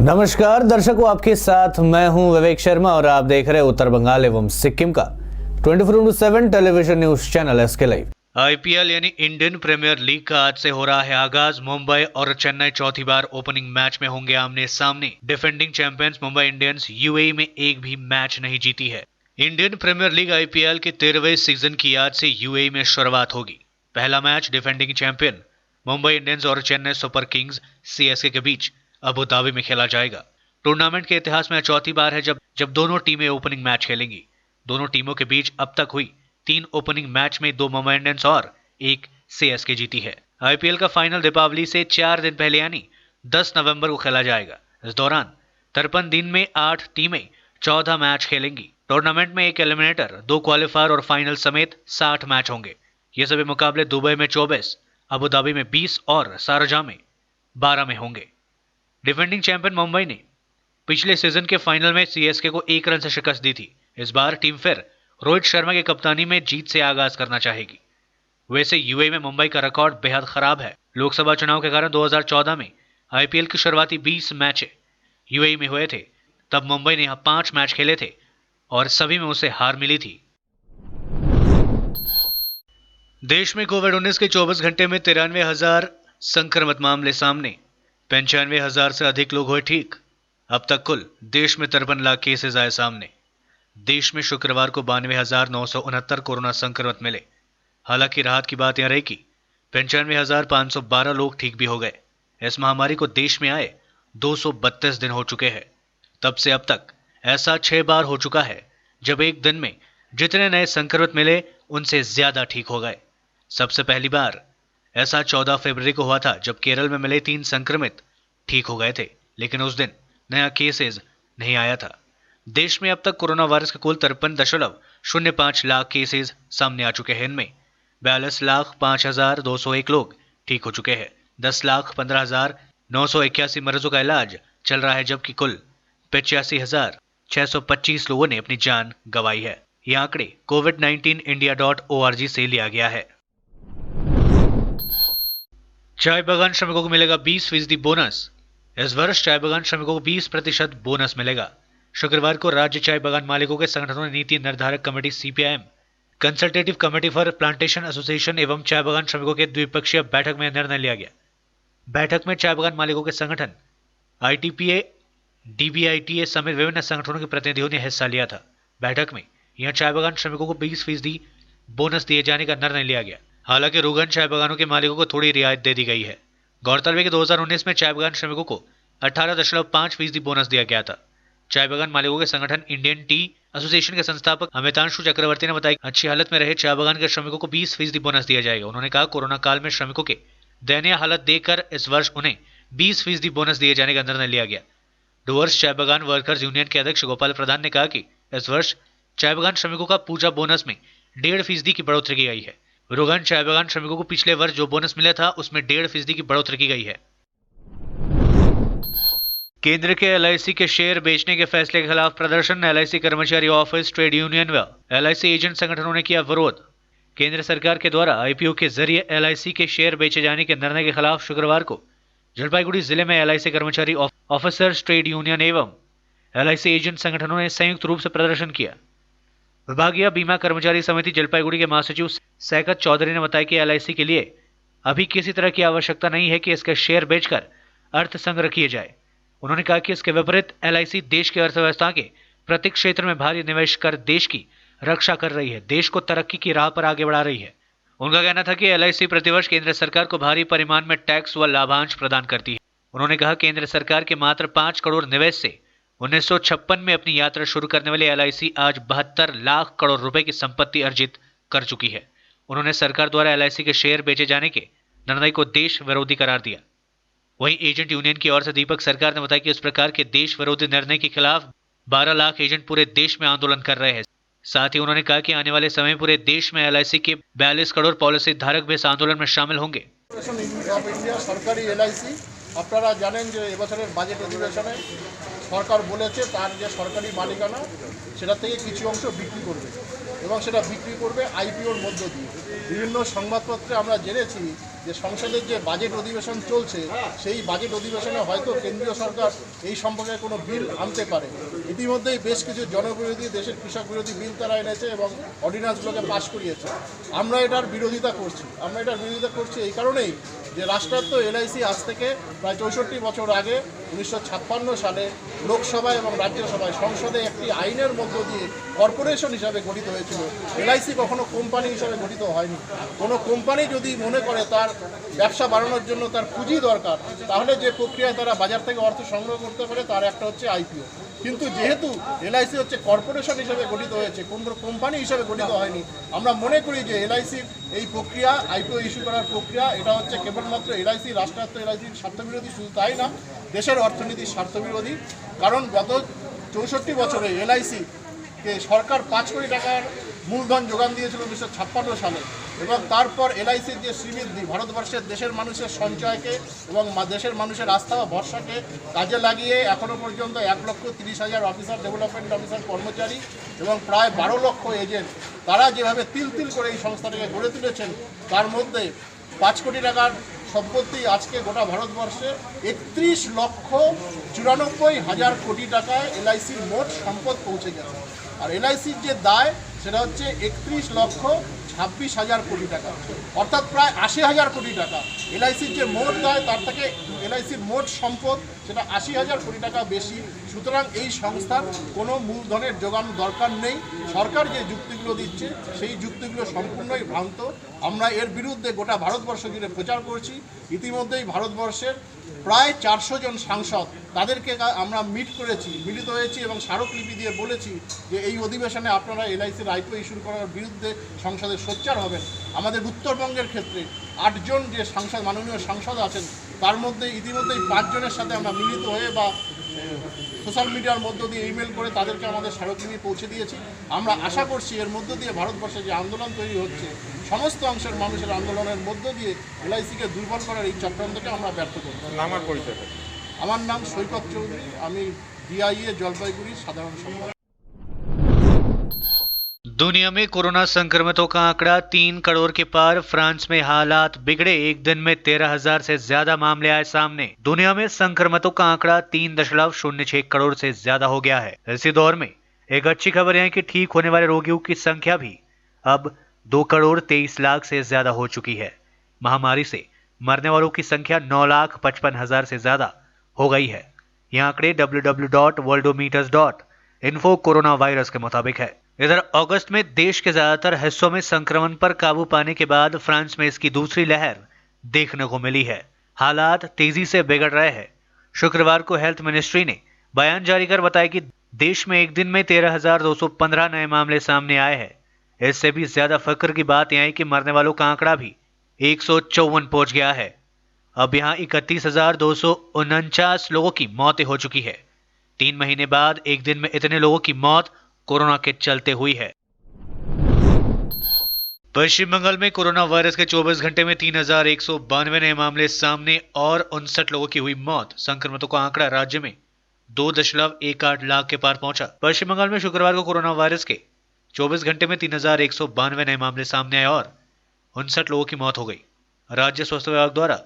नमस्कार दर्शकों, आपके साथ मैं हूं विवेक शर्मा और आप देख रहे हैं उत्तर बंगाल एवं सिक्किम का 24/7 television news channel SK live. IPL यानी इंडियन प्रीमियर लीग का आज से हो रहा है आगाज। मुंबई और चेन्नई चौथी बार ओपनिंग मैच में होंगे आमने सामने। Defending champions Mumbai Indians UAE में एक भी मैच नहीं जीती है। इंडियन प्रीमियर लीग आईपीएल के 13वें सीजन की आज से यूएई में शुरुआत होगी। पहला match defending champion Mumbai Indians और चेन्नई सुपर किंग्स सीएसके के बीच अबू धाबी में खेला जाएगा। टूर्नामेंट के इतिहास में चौथी बार है जब दोनों टीमें ओपनिंग मैच खेलेंगी। दोनों टीमों के बीच अब तक हुई 3 ओपनिंग मैच में 2 मुंबई इंडियंस और 1 सीएसके जीती है। आईपीएल का फाइनल दीपावली से 4 दिन पहले यानी 10 नवंबर को खेला जाएगा। इस दौरान 53 दिन में 8 टीमें 14 मैच खेलेंगी। टूर्नामेंट में 1 एलिमिनेटर, 2 क्वालिफायर और फाइनल समेत 60 मैच होंगे। ये सभी मुकाबले दुबई में 24, अबू धाबी में 20 और शारजाह में 12 में होंगे। डिफेंडिंग चैंपियन मुंबई ने पिछले सीजन के फाइनल में सीएसके को 1 रन से शिकस्त दी थी। इस बार टीम फिर रोहित शर्मा की कप्तानी में जीत से आगाज करना चाहेगी। वैसे यूएई में मुंबई का रिकॉर्ड बेहद खराब है। लोकसभा चुनाव के कारण 2014 में आईपीएल के शुरुआती 20 मैच यूएई में हुए थे। तब मुंबई ने यहां 5 मैच खेले थे और सभी में उसे हार मिली थी। देश में कोविड-19 के 24 घंटे में 93,000 संक्रमित मामले सामने। 95,000 से अधिक लोग हुए ठीक। अब तक कुल देश में 53 लाख केसेस आए सामने। देश में शुक्रवार को 92,969 कोरोना संक्रमित मिले। हालांकि राहत की बात यह रही कि 95,512 लोग ठीक भी हो गए। इस महामारी को देश में आए 232 दिन हो चुके हैं। तब से अब तक ऐसा 6 बार हो चुका है जब एक दिन में जितने नए संक्रमित मिले उनसे ज्यादा ठीक हो गए। सबसे पहली बार ऐसा 14 फरवरी को हुआ था जब केरल में मिले 3 संक्रमित ठीक हो गए थे, लेकिन उस दिन नया केसेस नहीं आया था। देश में अब तक कोरोना वायरस के कुल 53.05 लाख केसेस सामने आ चुके हैं। इनमें 42,05,201 लोग ठीक हो चुके हैं। 10,15,981 मरीजों का इलाज चल रहा है, जबकि कुल 85,625 लोगों ने अपनी जान गंवाई है। ये आंकड़े covid19india.org से लिया गया है। चाय बागान श्रमिकों को मिलेगा 20% बोनस। इस वर्ष चाय बागान श्रमिकों को 20% बोनस मिलेगा। शुक्रवार को राज्य चाय बागान मालिकों के संगठनों ने नीति निर्धारक committee CPIM, consultative committee for plantation association एवं चाय बागान श्रमिकों के द्विपक्षीय बैठक में निर्णय लिया गया। बैठक में चाय बागान मालिकों के संगठन आईटीपीए, डीबीआईटीए समेत विभिन्न संगठनों के प्रतिनिधियों ने हिस्सा लिया था। बैठक में यहां चाय बागान श्रमिकों को 20% बोनस दिए जाने का निर्णय लिया गया। हालांकि रोगन चाय बागानों के मालिकों को थोड़ी रियायत दे दी गई है। गौरतलब है कि 2019 में चाय बागान श्रमिकों को 18.5% बोनस दिया गया था। चाय बागान मालिकों के संगठन इंडियन टी एसोसिएशन के संस्थापक अमितांशु चक्रवर्ती ने बताया कि अच्छी हालत में रहे चाय बागान के श्रमिकों को 20% बोनस दिया जाएगा। उन्होंने कहा, कोरोना काल में श्रमिकों के दयनीय हालत देखकर इस वर्ष उन्हें 20% बोनस दिए जाने का निर्णय लिया गया। डुवर्स चाय बागान वर्कर्स यूनियन के अध्यक्ष गोपाल प्रधान ने कहा कि इस वर्ष चाय बागान श्रमिकों का पूजा बोनस में 1.5% की बढ़ोतरी की गई है। रोगन चाय बागान श्रमिकों को पिछले वर्ष जो बोनस मिला था उसमें 1.5% की बढ़ोतरी की गई है। केंद्र के एलआईसी के शेयर बेचने के फैसले के खिलाफ प्रदर्शन। एलआईसी कर्मचारी ऑफिस, ट्रेड यूनियन व एलआईसी एजेंट संगठनों ने किया विरोध। केंद्र सरकार के द्वारा आईपीओ के जरिए एलआईसी के शेयर बेचे जाने के निर्णय के खिलाफ शुक्रवार को जलपाईगुड़ी जिले में एलआईसी कर्मचारी ऑफिसर्स, ट्रेड यूनियन एवं एलआईसी एजेंट संगठनों ने संयुक्त रूप से प्रदर्शन किया। विभागीय बीमा कर्मचारी समिति जलपाईगुड़ी के महासचिव सैकत चौधरी ने बताया कि एलआईसी के लिए अभी किसी तरह की आवश्यकता नहीं है कि इसके शेयर बेचकर अर्थ संग्रह किए जाए। उन्होंने कहा कि इसके विपरीत एलआईसी देश की अर्थव्यवस्था के प्रत्येक क्षेत्र में भारी निवेश कर देश की रक्षा कर रही है, देश को तरक्की की राह पर आगे बढ़ा रही है। उनका कहना था कि एलआईसी प्रतिवर्ष केंद्र सरकार को भारी परिमाण में टैक्स व लाभांश प्रदान करती है। उन्होंने कहा, केंद्र सरकार के मात्र 5 करोड़ निवेश से 1956 में अपनी यात्रा शुरू करने वाली एलआईसी आज 72 लाख करोड़ रुपए की संपत्ति अर्जित कर चुकी है। उन्होंने सरकार द्वारा एलआईसी के शेयर बेचे जाने के निर्णय को देश विरोधी करार दिया। वहीं एजेंट यूनियन की ओर से दीपक सरकार ने बताया कि इस प्रकार के देश विरोधी निर्णय के खिलाफ 12 लाख एजेंट पूरे देश में आंदोलन कर रहे हैं। साथ ही उन्होंने कहा कि आने वाले समय पूरे देश में एलआईसी के 42 करोड़ पॉलिसी धारक भी इस आंदोलन में शामिल होंगे। सरकारी एलआईसी আপনারা জানেন যে এবছরের বাজেট অধিবেশনে সরকার বলেছে তার যে সরকারি মালিকানা সেটা থেকে কিছু অংশ বিক্রি করবে। এবং সেটা বিক্রি করবে আইপিওর মধ্য দিয়ে। বিভিন্ন সংবাদপত্রে আমরা জেনেছি যে সংসদের যে বাজেট অধিবেশন চলছে সেই বাজেট অধিবেশনে হয়তো কেন্দ্রীয় সরকার এই সম্পর্কে কোনো বিল আনতে পারে। ইতিমধ্যেই বেশ কিছু জনবিরোধী, দেশের কৃষক বিরোধী বিল তারা এনেছে এবং অর্ডিন্যান্সগুলোকে পাশ করিয়েছে। আমরা এটার বিরোধিতা করছি এই কারণেই যে রাষ্ট্রায়ত্ত এলআইসি আজ থেকে প্রায় 64 বছর আগে 1956 সালে লোকসভায় এবং রাজ্যসভায় সংসদে একটি আইনের মধ্য দিয়ে কর্পোরেশন হিসাবে গঠিত হয়েছিল। এলআইসি কখনো কোম্পানি হিসাবে গঠিত হয়নি। কোনো কোম্পানি যদি মনে করে তার ব্যবসা বাড়ানোর জন্য তার পুঁজি দরকার, তাহলে যে প্রক্রিয়ায় তারা বাজার থেকে অর্থ সংগ্রহ করতে পারে তার একটা হচ্ছে আইপিও। কিন্তু যেহেতু এলআইসি হচ্ছে কর্পোরেশন হিসেবে গঠিত হয়েছে, কোনো কোম্পানি হিসেবে গঠিত হয়নি, আমরা মনে করি যে এলআইসির এই প্রক্রিয়া, আইপিও ইস্যু করার প্রক্রিয়া, এটা হচ্ছে কেবলমাত্র এলআইসি, রাষ্ট্রায়ত্ত এলআইসির স্বার্থবিরোধী। শুধু তাই না, দেশের অর্থনীতির স্বার্থবিরোধী। কারণ গত 64 বছরে এলআইসিকে সরকার 5 কোটি টাকার মূলধন যোগান দিয়েছিল 1956 সালে, এবং তারপর এলআইসির যে শ্রীবৃদ্ধি ভারতবর্ষের দেশের মানুষের সঞ্চয়কে এবং দেশের মানুষের আস্থা ও ভরসাকে কাজে লাগিয়ে এখনও পর্যন্ত 1,30,000 অফিসার, ডেভেলপমেন্ট অফিসার, কর্মচারী এবং প্রায় 12 লক্ষ এজেন্ট, তারা যেভাবে তিল তিল করে এই সংস্থাটাকে গড়ে তুলেছেন, তার মধ্যে 5 কোটি টাকার সম্পত্তি আজকে গোটা ভারতবর্ষে 31,94,000 কোটি টাকায় এলআইসির মোট সম্পদ পৌঁছে গেছে। আর এলআইসির যে দায় সেটা হচ্ছে 31,26,000 কোটি টাকা, অর্থাৎ প্রায় 80,000 কোটি টাকা। এলআইসির যে মোট দায় তার থেকে এলআইসির মোট সম্পদ সেটা 80,000 কোটি টাকা বেশি। সুতরাং এই সংস্থার কোনো মূলধনের যোগান দরকার নেই। সরকার যে যুক্তিগুলো দিচ্ছে সেই যুক্তিগুলো সম্পূর্ণই ভ্রান্ত। আমরা এর বিরুদ্ধে গোটা ভারতবর্ষ জুড়ে প্রচার করছি। ইতিমধ্যেই ভারতবর্ষের প্রায় 400 জন সাংসদ, তাদেরকে আমরা মিলিত হয়েছি এবং স্মারকলিপি দিয়ে বলেছি যে এই অধিবেশনে আপনারা এলআইসির আইপিও ইস্যু করার বিরুদ্ধে সংসদে সোচ্চার হবেন। আমাদের উত্তরবঙ্গের ক্ষেত্রে 8 জন যে সাংসদ, মাননীয় সাংসদ আছেন, তার মধ্যে ইতিমধ্যেই 5 জনের সাথে আমরা মিলিত হয়ে বা সোশ্যাল মিডিয়ার মধ্য দিয়ে ইমেল করে তাদেরকে আমাদের স্মারকলিপি পৌঁছে দিয়েছি। আমরা আশা করছি এর মধ্য দিয়ে ভারতবর্ষে যে আন্দোলন তৈরি হচ্ছে, সমস্ত অংশের মানুষের আন্দোলনের মধ্য দিয়ে এলআইসিকে দুর্বল করার এই চক্রান্তকে আমরা ব্যর্থ করব। আমার পরিচয়, আমার নাম সৈকত চৌধুরী, আমি ডিআইএ জলপাইগুড়ি সাধারণ সম্পাদক। दुनिया में कोरोना संक्रमितों का आंकड़ा 3 करोड़ के पार। फ्रांस में हालात बिगड़े, एक दिन में 13,000 से ज्यादा मामले आए सामने। दुनिया में संक्रमितों का आंकड़ा 3.06 करोड़ से ज्यादा हो गया है। इसी दौर में एक अच्छी खबर यह है कि ठीक होने वाले रोगियों की संख्या भी अब 2,23,00,000 से ज्यादा हो चुकी है। महामारी से मरने वालों की संख्या 9,55,000 से ज्यादा हो गई है। यह आंकड़े www.worldometers.info कोरोना वायरस के मुताबिक है। इधर अगस्त में देश के ज्यादातर हिस्सों में संक्रमण पर काबू पाने के बाद फ्रांस में इसकी दूसरी लहर देखने को मिली है। हालात तेजी से बिगड़ रहे हैं। शुक्रवार को हेल्थ मिनिस्ट्री ने बयान जारी कर बताया कि देश में एक दिन में 13,215 नए मामले सामने आए हैं। इससे भी ज्यादा फक्र की बात यह है कि मरने वालों का आंकड़ा भी 154 पहुंच गया है। अब यहाँ 31,249 लोगों की मौतें हो चुकी है। 3 महीने बाद एक दिन में इतने लोगों की मौत कोरोना के चलते हुई है। पश्चिम बंगाल में कोरोना वायरस के 24 घंटे में 3,192 नए मामले सामने और 59 लोगों की हुई मौत। संक्रमितों का आंकड़ा राज्य में 2.18 लाख के पार पहुंचा। पश्चिम बंगाल में शुक्रवार को कोरोना वायरस के 24 घंटे में 3,192 नए मामले सामने आए और 59 लोगों की मौत हो गई। राज्य स्वास्थ्य विभाग द्वारा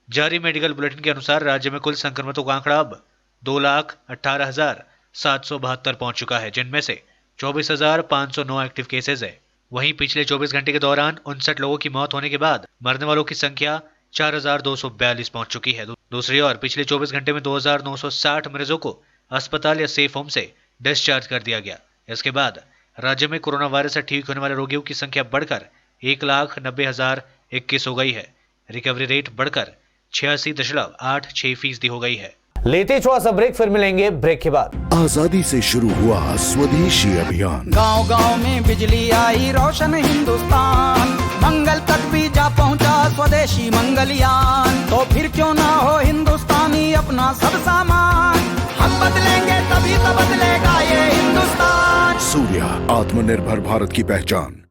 जारी मेडिकल बुलेटिन के अनुसार राज्य में कुल संक्रमितों का आंकड़ा अब 2,18,772 पहुंच चुका है, जिनमें से 24,509 एक्टिव केसेज है। वहीं पिछले 24 घंटे के दौरान 59 लोगों की मौत होने के बाद मरने वालों की संख्या 4,242 पहुंच चुकी है। दूसरी ओर पिछले 24 घंटे में 2,960 मरीजों को अस्पताल या सेफ होम से डिस्चार्ज कर दिया गया। इसके बाद राज्य में कोरोना वायरस से ठीक होने वाले रोगियों की संख्या बढ़कर 1,90,021 हो गई है। रिकवरी रेट बढ़कर 86.86% हो गई है। लेते छोड़ा सा ब्रेक, फिर मिलेंगे ब्रेक के बाद। आजादी से शुरू हुआ स्वदेशी अभियान, गांव गांव में बिजली आई, रोशन हिंदुस्तान, मंगल तक भी जा पहुंचा स्वदेशी मंगलयान। तो फिर क्यों ना हो हिंदुस्तानी अपना सब सामान, हम बदलेंगे तभी तो बदलेगा ये हिंदुस्तान। सूर्या, आत्मनिर्भर भारत की पहचान।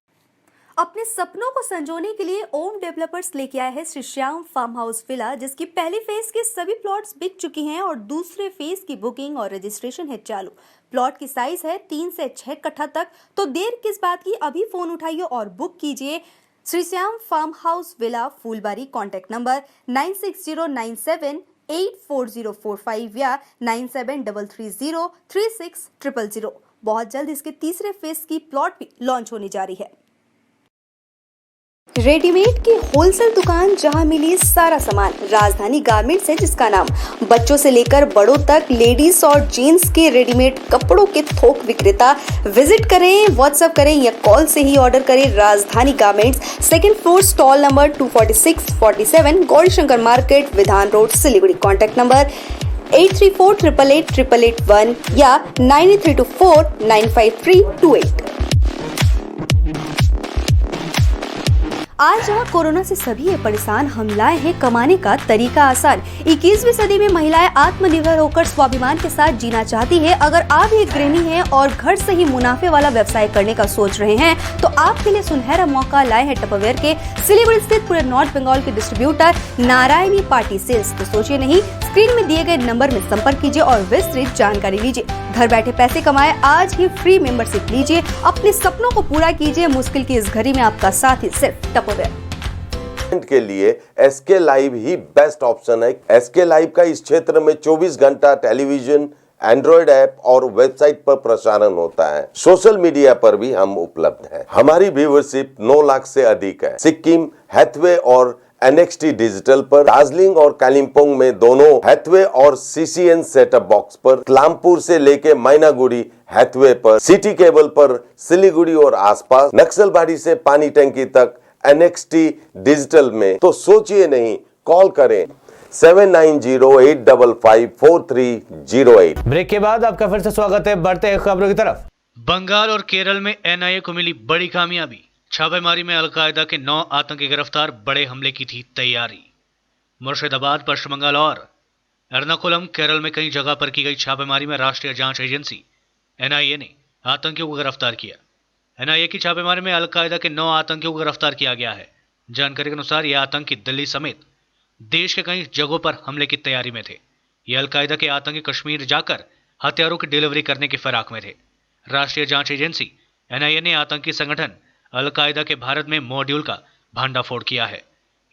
अपने सपनों को संजोने के लिए ओम डेवलपर्स लेके आए हैं Shri Shyam farm house villa, जिसकी पहली फेज के सभी प्लॉट्स बिक चुकी हैं और दूसरे फेज की बुकिंग और रजिस्ट्रेशन है चालू। प्लॉट की साइज है 3 से 6 कट्ठा तक, तो देर किस बात की, अभी फोन उठाइए और बुक कीजिए। Shri Shyam farm house villa, Phulbari. Contact number 9609784045 या 9733036000। बहुत जल्द इसके तीसरे फेज की प्लॉट भी लॉन्च होने जा रही है। रेडीमेड की होलसेल दुकान जहां मिली सारा सामान, राजधानी गारमेंट्स है जिसका नाम। बच्चों से लेकर बड़ों तक लेडीज और जेंट्स के रेडीमेड कपड़ों के थोक विक्रेता। विजिट करें, व्हाट्सएप करें या कॉल से ही ऑर्डर करें। राजधानी garments, 2nd floor, stall number 246-47, Gaurishankar market, विधान रोड, सिलीगुड़ी। कॉन्टैक्ट नंबर 8348888881 या 9324953228। आज जहां कोरोना से सभी है परेशान, हम लाए हैं कमाने का तरीका आसान। 21वीं सदी में महिलाएं आत्मनिर्भर होकर स्वाभिमान के साथ जीना चाहती है। अगर आप एक गृहिणी हैं और घर से ही मुनाफे वाला व्यवसाय करने का सोच रहे हैं, तो आपके लिए सुनहरा मौका लाए हैं टपरवेयर के सिलीगुड़ी स्थित पूरे नॉर्थ बंगाल के डिस्ट्रीब्यूटर नारायणी पार्टी सेल्स। तो सोचिए नहीं, स्क्रीन में दिए गए नंबर में संपर्क कीजिए और विस्तृत जानकारी लीजिए। घर बैठे पैसे कमाए, आज ही फ्री मेंबरशिप लीजिए, अपने सपनों को पूरा कीजिए। मुश्किल की इस घड़ी में आपका साथ ही सिर्फ टपरवेयर के लिए एसके लाइव ही बेस्ट ऑप्शन है। एसके लाइव का इस क्षेत्र में 24 घंटा टेलीविजन, एंड्रॉइड ऐप और वेबसाइट पर प्रसारण होता है। सोशल मीडिया पर भी हम उपलब्ध हैं। हमारी व्यूवरशिप 9 लाख से अधिक है। सिक्किम, हैथवे और NXT डिजिटल पर, दार्जिलिंग और कालिम्पोंग में दोनों हैथवे और CCN सेटअप बॉक्स पर, क्लामपुर से लेके मैनागुड़ी हैथवे पर, सिटी केबल पर सिलीगुड़ी और आसपास, नक्सलबाड़ी से पानी टंकी तक NXT डिजिटल में। तो सोचिए नहीं, कॉल करें 7908554308। ब्रेक के बाद आपका फिर से स्वागत है। बढ़ते हैं खबरों की तरफ। बंगाल और केरल में NIA को मिली बड़ी कामयाबी। छापेमारी में अलकायदा के 9 आतंकी गिरफ्तार, बड़े हमले की थी तैयारी। मुर्शिदाबाद, पश्चिम बंगाल और एर्नाकुलम, केरल में कई जगह पर की गई छापेमारी में राष्ट्रीय जांच एजेंसी NIA ने आतंकियों को गिरफ्तार किया। NIA की छापेमारी में अलकायदा के 9 आतंकियों को गिरफ्तार किया गया है। जानकारी के अनुसार ये आतंकी दिल्ली समेत देश के कई जगहों पर हमले की तैयारी में थे। ये अलकायदा के आतंकी कश्मीर जाकर हथियारों की डिलीवरी करने की फिराक में थे। राष्ट्रीय जांच एजेंसी NIA ने आतंकी संगठन अलकायदा के भारत में मॉड्यूल का भांडाफोड़ किया है।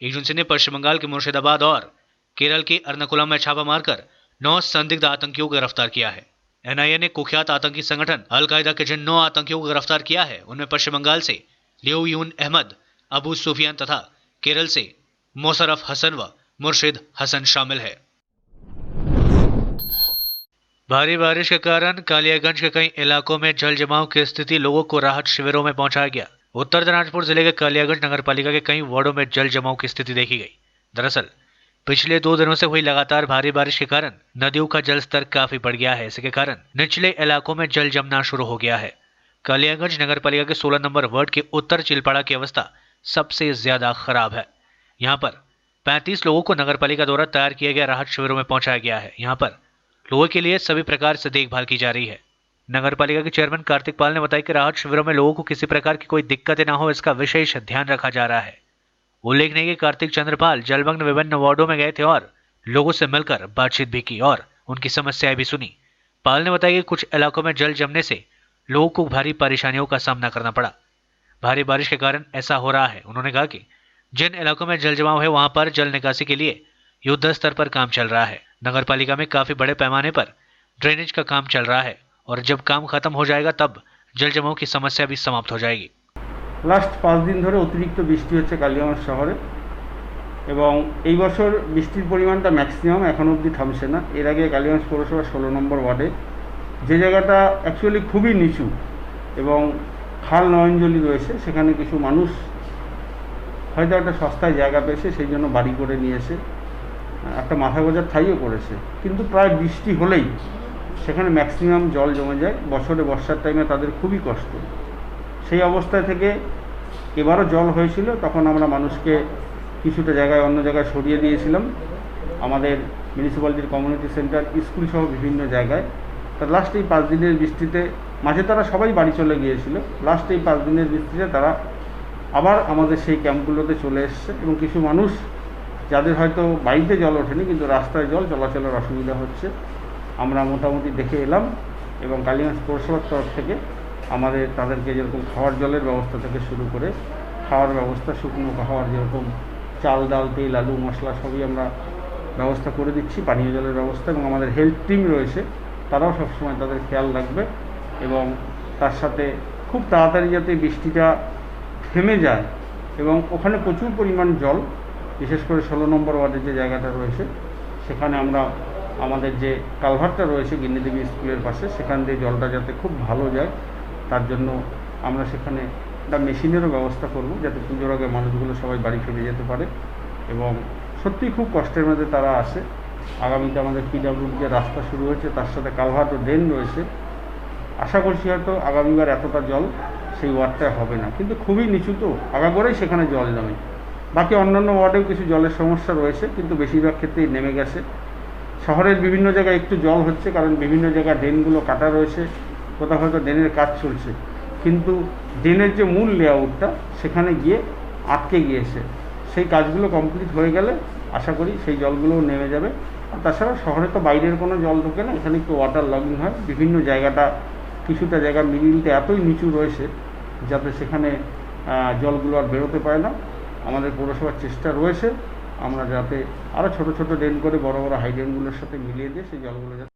एजेंसी ने पश्चिम बंगाल के मुर्शिदाबाद और केरल के एर्नाकुलम में छापा मारकर 9 संदिग्ध आतंकियों को गिरफ्तार किया है। NIA ने कुख्यात आतंकी संगठन अलकायदा के जिन 9 आतंकियों को गिरफ्तार किया है, उनमें पश्चिम बंगाल से लियोयून अहमद, अबू सुफियान तथा केरल से मोशर्रफ हसन व मुर्शिद हसन शामिल है। भारी बारिश के कारण कालियागंज के कई इलाकों में जल जमाव की स्थिति, लोगों को राहत शिविरों में पहुंचाया गया। उत्तर दिनाजपुर जिले के कालियागंज नगरपालिका के कई वार्डों में जल जमाव की स्थिति देखी गई। दरअसल पिछले 2 दिनों से हुई लगातार भारी बारिश के कारण नदियों का जल स्तर काफी बढ़ गया है। इसके कारण निचले इलाकों में जल जमना शुरू हो गया है। कालियागंज नगरपालिका के 16 नंबर वार्ड के उत्तर चिलपाड़ा की अवस्था सबसे ज्यादा खराब है। यहाँ पर 35 लोगों को नगरपालिका द्वारा तैयार किए गए राहत शिविरों में पहुंचाया गया है। यहाँ पर लोगों के लिए सभी प्रकार से देखभाल की जा रही है। नगरपालिका के चेयरमैन कार्तिक पाल ने बताया कि राहत शिविरों में लोगों को किसी प्रकार की कोई दिक्कतें न हो, इसका विशेष ध्यान रखा जा रहा है। उल्लेखनीय कि कार्तिक चंद्रपाल जलमग्न विभिन्न वार्डों में गए थे और लोगों से मिलकर बातचीत भी की और उनकी समस्याएं भी सुनी। पाल ने बताया कि कुछ इलाकों में जल जमने से लोगों को भारी परेशानियों का सामना करना पड़ा। भारी बारिश के कारण ऐसा हो रहा है। उन्होंने कहा कि जिन इलाकों में जल जमाव है, वहां पर जल निकासी के लिए युद्ध स्तर पर काम चल रहा है। नगरपालिका में काफी बड़े पैमाने पर ड्रेनेज का काम चल रहा है और जब काम खत्म हो जाएगा तब जल जमाव की समस्या भी समाप्त हो जाएगी। लास्ट 5 दिन धरे अतिरिक्त बृष्टि होच्छे कालियागंज शहरे এবং এই বছর বৃষ্টির পরিমাণটা ম্যাক্সিমাম এখন অবধি থামছে না। এর আগে কালিয়াগঞ্জ পৌরসভা 16 নম্বর ওয়ার্ডে যে জায়গাটা অ্যাকচুয়ালি খুবই নিচু এবং খাল নয়নজলি রয়েছে, সেখানে কিছু মানুষ হয়তো একটা সস্তায় জায়গা পেয়েছে, সেই জন্য বাড়ি করে নিয়েছে, একটা মাথা গোজার ঠাইও করেছে। কিন্তু প্রায় বৃষ্টি হলেই সেখানে ম্যাক্সিমাম জল জমে যায়। বছরে বর্ষার টাইমে তাদের খুবই কষ্ট। সেই অবস্থা থেকে এবারও জল হয়েছিল, তখন আমরা মানুষকে কিছুটা জায়গায় অন্য জায়গায় সরিয়ে দিয়েছিলাম, আমাদের মিউনিসিপ্যালিটির কমিউনিটি সেন্টার, স্কুল সহ বিভিন্ন জায়গায়। তার লাস্ট এই 5 দিনের বৃষ্টিতে মাঝে তারা সবাই বাড়ি চলে গিয়েছিল। লাস্ট এই 5 দিনের বৃষ্টিতে তারা আবার আমাদের সেই ক্যাম্পগুলোতে চলে এসছে এবং কিছু মানুষ যাদের হয়তো বাড়িতে জল ওঠেনি কিন্তু রাস্তায় জল চলাচলের অসুবিধা হচ্ছে, আমরা মোটামুটি দেখে এলাম এবং কালিগঞ্জ পৌরসভার তরফ থেকে আমাদের তাদেরকে যেরকম খাওয়ার জলের ব্যবস্থা থেকে শুরু করে খাওয়ার ব্যবস্থা, শুকনো খাওয়ার যেরকম চাল ডাল তেল আলু মশলা সবই আমরা ব্যবস্থা করে দিচ্ছি, পানীয় জলের ব্যবস্থা, এবং আমাদের হেলথ টিম রয়েছে তারাও সবসময় তাদের খেয়াল রাখবে এবং তার সাথে খুব তাড়াতাড়ি যাতে বৃষ্টিটা থেমে যায় এবং ওখানে প্রচুর পরিমাণ জল, বিশেষ করে 16 নম্বর ওয়ার্ডের যে জায়গাটা রয়েছে সেখানে আমরা আমাদের যে কালভারটা রয়েছে গিন্নিদেবী স্কুলের পাশে সেখান দিয়ে জলটা যাতে খুব ভালো যায় তার জন্য আমরা সেখানে একটা মেশিনেরও ব্যবস্থা করব যাতে পুজোর আগে মানুষগুলো সবাই বাড়ি ফিরে যেতে পারে। এবং সত্যিই খুব কষ্টের মধ্যে তারা আসে। আগামীতে আমাদের পিডব্লিউডি যে রাস্তা শুরু হয়েছে তার সাথে কালভার্ট ও ড্রেন রয়েছে, আশা করছি হয়তো আগামীবার এতটা জল সেই ওয়ার্ডটায় হবে না, কিন্তু খুবই নিচু তো আগাগোড়াই সেখানে জল নামে। বাকি অন্যান্য ওয়ার্ডেও কিছু জলের সমস্যা রয়েছে কিন্তু বেশিরভাগ ক্ষেত্রেই নেমে গেছে। শহরের বিভিন্ন জায়গায় একটু জল হচ্ছে কারণ বিভিন্ন জায়গায় ড্রেনগুলো কাটা রয়েছে, কোথাও হয়তো ড্রেনের কাজ চলছে, কিন্তু ড্রেনের যে মূল লেআউটটা সেখানে গিয়ে আটকে গিয়েছে। সেই কাজগুলো কমপ্লিট হয়ে গেলে আশা করি সেই জলগুলোও নেমে যাবে। আর তাছাড়া শহরে তো বাইরের কোনো জল ঢোকে না, এখানে একটু ওয়াটার লগিং হয়। বিভিন্ন জায়গাটা কিছুটা জায়গা মিডিলটা এতই নিচু রয়েছে যাতে সেখানে জলগুলো আর বেরোতে পারে না। আমাদের পৌরসভার চেষ্টা রয়েছে আমরা যাতে আরও ছোট ছোট ড্রেন করে বড় বড় হাই ড্রেনগুলোর সাথে মিলিয়ে দিয়ে সেই জলগুলো যাতে।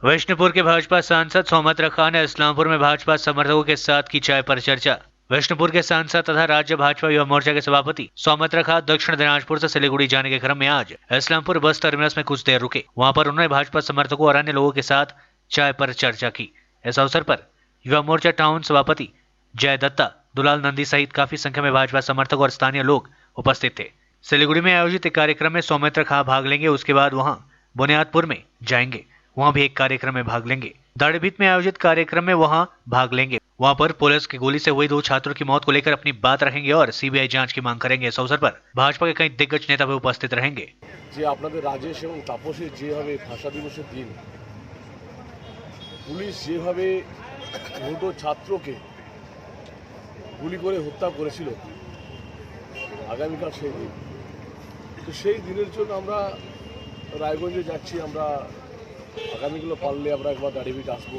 विष्णुपुर के भाजपा सांसद सौमित्र खान ने इस्लामपुर में भाजपा समर्थकों के साथ की चाय पर चर्चा। विष्णुपुर के सांसद तथा राज्य भाजपा युवा मोर्चा के सभापति सौमित्र खान दक्षिण दिनाजपुर से सिलीगुड़ी जाने के क्रम में आज इस्लामपुर बस टर्मिनस में कुछ देर रुके। वहां पर उन्होंने भाजपा समर्थकों और अन्य लोगों के साथ चाय पर चर्चा की। इस अवसर पर युवा मोर्चा टाउन सभापति जय दत्ता, दुलाल नंदी सहित काफी संख्या में भाजपा समर्थक और स्थानीय लोग उपस्थित थे। सिलीगुड़ी में आयोजित एक कार्यक्रम में सौमित्र खान भाग लेंगे, उसके बाद वहां बुनियादपुर में जाएंगे, वहां भी एक कार्यक्रम में भाग लेंगे। दाड़ीभीत में आयोजित कार्यक्रम में वहां भाग लेंगे, वहां पर पुलिस की गोली से हुई 2 छात्रों की मौत को लेकर अपनी बात रखेंगे और सीबीआई जांच की मांग करेंगे। इस अवसर पर भाजपा के कई दिग्गज नेता भी उपस्थित रहेंगे। যে আপনাদের রাজেশ এবং তাপসের যেভাবে ভাষা দিবসের দিন পুলিশ যেভাবে দুটো ছাত্রকে গুলি করে হত্যা করেছিল আগামীকাল সেই দিন, তো সেই দিনের জন্য আমরা রায়গঞ্জে যাচ্ছি। আমরা আগামীগুলো পারলে আমরা একবার দাঁড়িয়ে আসবো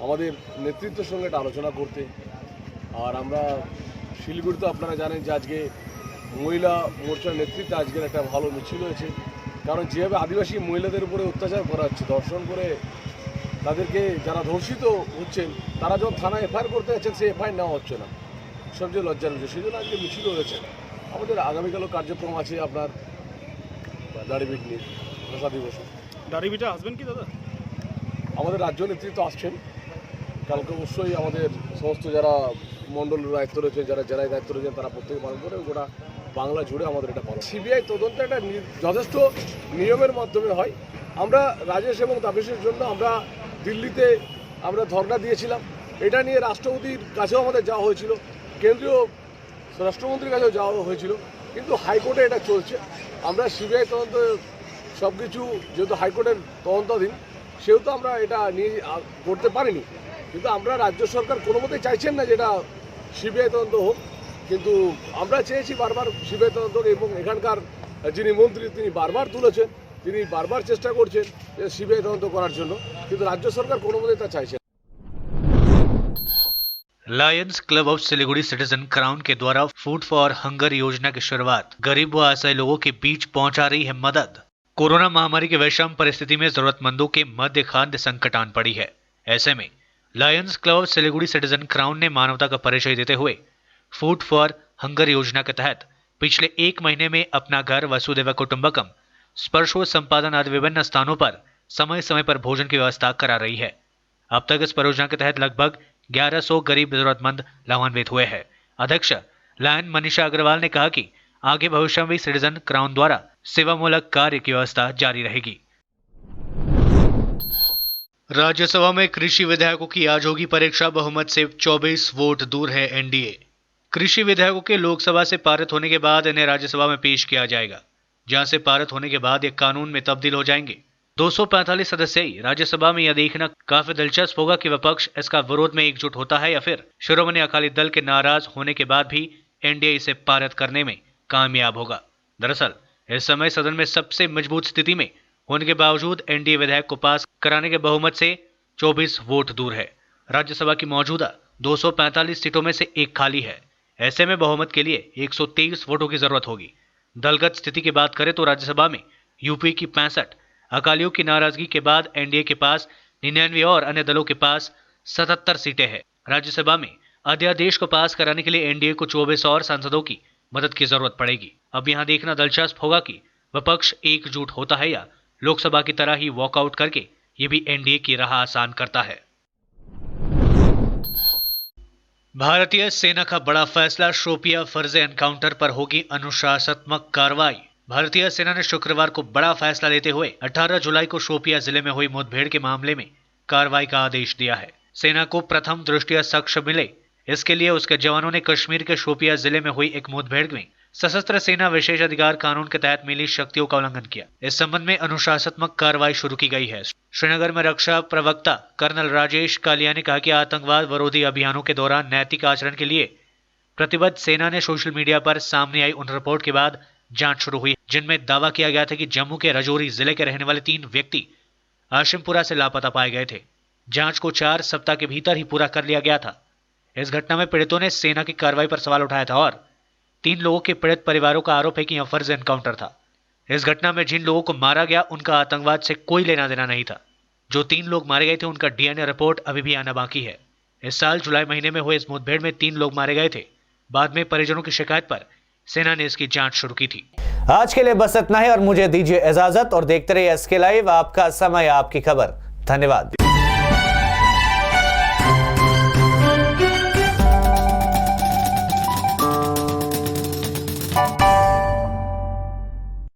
আমাদের নেতৃত্বের সঙ্গে একটা আলোচনা করতে। আর আমরা শিলিগুড়িতে আপনারা জানেন যে আজকে মহিলা মোর্চার নেতৃত্বে আজকের একটা ভালো মিছিল হয়েছে, কারণ যেভাবে আদিবাসী মহিলাদের উপরে অত্যাচার করা হচ্ছে, ধর্ষণ করে তাদেরকে যারা ধর্ষিত হচ্ছেন তারা যখন থানায় এফআইআর করতে যাচ্ছেন সেই এফআইআর নেওয়া হচ্ছে না, সবচেয়ে লজ্জা রয়েছে। সেই জন্য আজকে মিছিল হয়েছে। আমাদের আগামীকালও কার্যক্রম আছে আপনার দাড়িভিট নিয়ে ভাষা দিবসে। দাড়িভিটে আসবেন কি দাদা? আমাদের রাজ্য নেতৃত্ব আসছেন কালকে, অবশ্যই আমাদের সমস্ত যারা মণ্ডলের দায়িত্ব রয়েছেন, যারা জেলায় দায়িত্ব রয়েছেন তারা প্রত্যেকে পালন করে। গোটা বাংলা জুড়ে আমাদের এটা পালন। সিবিআই তদন্ত একটা যথেষ্ট নিয়মের মাধ্যমে হয়। আমরা রাজেশ এবং তাপসের জন্য আমরা দিল্লিতে আমরা ধর্ণা দিয়েছিলাম, এটা নিয়ে রাষ্ট্রপতির কাছেও আমাদের যাওয়া হয়েছিল, কেন্দ্রীয় রাষ্ট্রমন্ত্রীর কাছেও যাওয়া হয়েছিল, কিন্তু হাইকোর্টে এটা চলছে। আমরা সিবিআই তদন্ত সব কিছু যেহেতু হাইকোর্টের তদন্তাধীন সেহেতু আমরা এটা নিয়ে করতে পারিনি, কিন্তু আমরা রাজ্য সরকার কোনো মতেই চাইছেন না যেটা সিবিআই তদন্ত হোক, কিন্তু আমরা চেয়েছি বারবার সিবিআই তদন্ত এবং এখানকার যিনি মন্ত্রী তিনি বারবার তুলেছেন, তিনি বারবার চেষ্টা করছেন যে সিবিআই তদন্ত করার জন্য, কিন্তু রাজ্য সরকার কোনো মতেই তা চাইছে। Lions club of Siliguri citizen crown के द्वारा फूड फॉर हंगर योजना की शुरुआत। गरीब व असहाय लोगों के बीच पहुंचा रही है मदद। कोरोना महामारी की विषम परिस्थिति में जरूरतमंदों के मध्य खाद्य संकट आन पड़ी है। ऐसे में Lions club of Siliguri citizen crown ने मानवता का परिचय देते हुए फूड फॉर हंगर योजना के तहत पिछले 1 महीने में अपना घर वसुदेव कुटुंबकम, स्पर्शो संपादन आदि विभिन्न स्थानों पर समय समय पर भोजन की व्यवस्था करा रही है। अब तक इस परियोजना के तहत लगभग 1100 गरीब जरूरतमंद लाभान्वित हुए हैं। अध्यक्ष लायन मनीषा अग्रवाल ने कहा कि आगे भविष्य में भी सिटीजन क्राउन द्वारा सेवामूलक कार्य की व्यवस्था जारी रहेगी। राज्यसभा में कृषि विधेयकों की आज होगी परीक्षा। बहुमत से 24 वोट दूर है एनडीए। कृषि विधेयकों के लोकसभा से पारित होने के बाद इन्हें राज्यसभा में पेश किया जाएगा, जहां से पारित होने के बाद ये कानून में तब्दील हो जाएंगे। 245 सदस्यीय राज्यसभा में यह देखना काफी दिलचस्प होगा कि विपक्ष इसका विरोध में एकजुट होता है या फिर शिरोमणि अकाली दल के नाराज होने के बाद भी एनडीए इसे पारित करने में कामयाब होगा। दरअसल इस समय सदन में सबसे मजबूत स्थिति में होने के बावजूद एनडीए विधेयक को पास कराने के बहुमत से 24 वोट दूर है। राज्यसभा की मौजूदा 245 सीटों में से एक खाली है। ऐसे में बहुमत के लिए 123 वोटों की जरूरत होगी। दलगत स्थिति की बात करें तो राज्यसभा में यूपी की 65, अकालियों की नाराजगी के बाद एनडीए के पास 99 और अन्य दलों के पास 77 सीटें हैं। राज्यसभा में अध्यादेश को पास कराने के लिए एनडीए को 24 और सांसदों की मदद की जरूरत पड़ेगी। अब यहां देखना दिलचस्प होगा कि विपक्ष एकजुट होता है या लोकसभा की तरह ही वॉकआउट करके ये भी एनडीए की राह आसान करता है। भारतीय सेना का बड़ा फैसला, शोपिया फर्जी एनकाउंटर पर होगी अनुशासनात्मक कार्रवाई। भारतीय सेना ने शुक्रवार को बड़ा फैसला लेते हुए 18 जुलाई को शोपिया जिले में हुई मुठभेड़ के मामले में कार्रवाई का आदेश दिया है। सेना को प्रथम दृष्टया साक्ष्य मिले, इसके लिए उसके जवानों ने कश्मीर के शोपिया जिले में हुई एक मुठभेड़ में सशस्त्र सेना विशेष अधिकार कानून के तहत मिली शक्तियों का उल्लंघन किया। इस संबंध में अनुशासनात्मक कार्रवाई शुरू की गई है। श्रीनगर में रक्षा प्रवक्ता कर्नल राजेश कालिया ने कहा कि आतंकवाद विरोधी अभियानों के दौरान नैतिक आचरण के लिए प्रतिबद्ध सेना ने सोशल मीडिया पर सामने आई उन रिपोर्ट के बाद जांच शुरू हुई, जिनमें दावा किया गया था कि जम्मू के रजौरी जिले के रहने वाले 3 व्यक्ति आशिमपुरा से लापता पाए गए थे। जांच को 4 सप्ताह के भीतर ही पूरा कर लिया गया था। इस घटना में पीड़ितों ने सेना की कार्रवाई पर सवाल उठाया था और 3 लोगों के पीड़ित परिवारों का आरोप है कि यह फर्जी एनकाउंटर था। इस घटना में जिन लोगों को मारा गया उनका आतंकवाद से कोई लेना देना नहीं था। जो 3 लोग मारे गए थे उनका डीएनए रिपोर्ट अभी भी आना बाकी है। इस साल जुलाई महीने में हुए इस मुठभेड़ में 3 लोग मारे गए थे। बाद में परिजनों की शिकायत पर सेना ने इसकी जांच शुरू की थी। आज के लिए बस इतना ही और मुझे दीजिए इजाजत और देखते रहिए एसके लाइव, आपका समय आपकी खबर। धन्यवाद।